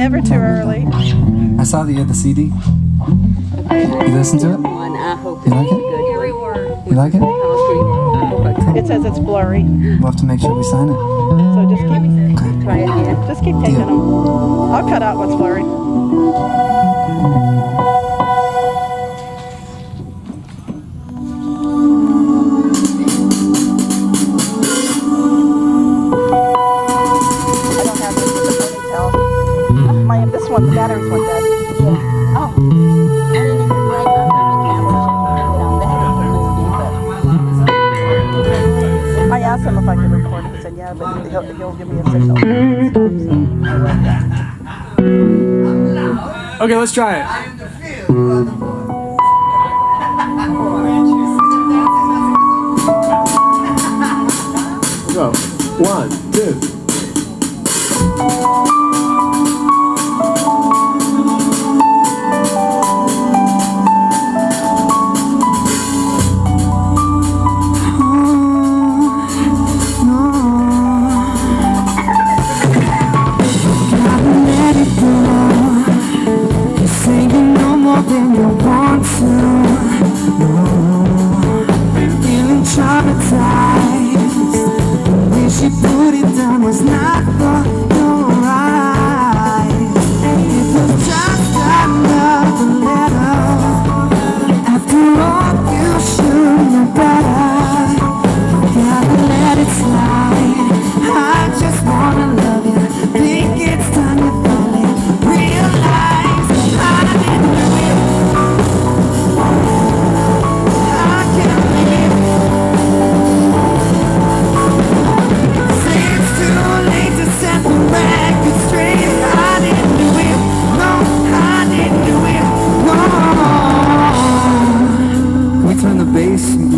Never too early. I saw that you had the CD. You listen to it? You like it? You like it? It says it's blurry. We'll have to make sure we sign it. So just keep just keep taking them. I'll cut out what's blurry. I don't have this with the ponytail. This one, the batteries went dead. Yeah. Oh. I asked him if I could record it. He said, yeah, but he'll give me a signal. Okay, let's try it. Go. 1, 2.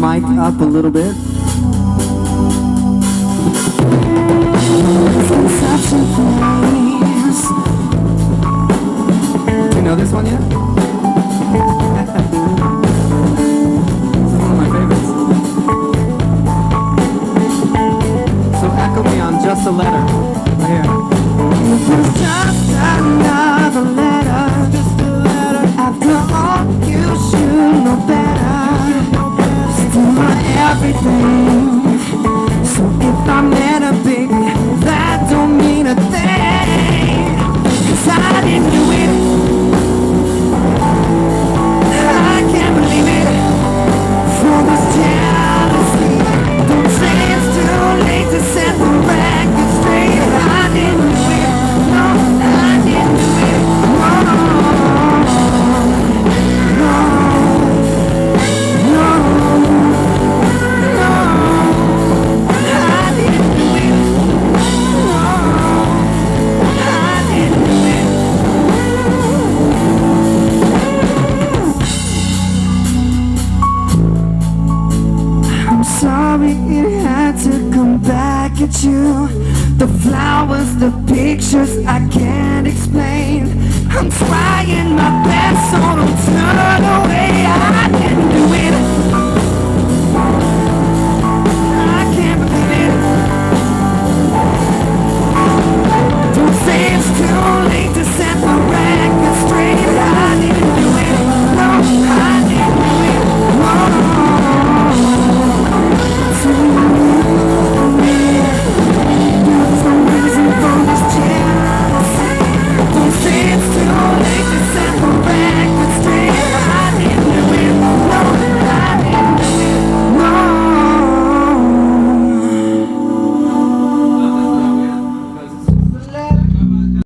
Mic up a little bit. Do you know this one yet? This is one of my favorites. So echo me on Just a Letter. Right here. It was just another letter, just a letter. After all, you should know better. Everything. So if I met a baby, that don't mean a thing. 'Cause I didn't do it. I can't believe it. For this jealousy, don't say it's too late to set the record straight. I didn't do it. No, I didn't do it. No, no, no. Sorry it had to come back at you. The flowers, the pictures, I can't explain. I'm trying my best, so don't turn away. I didn't do it.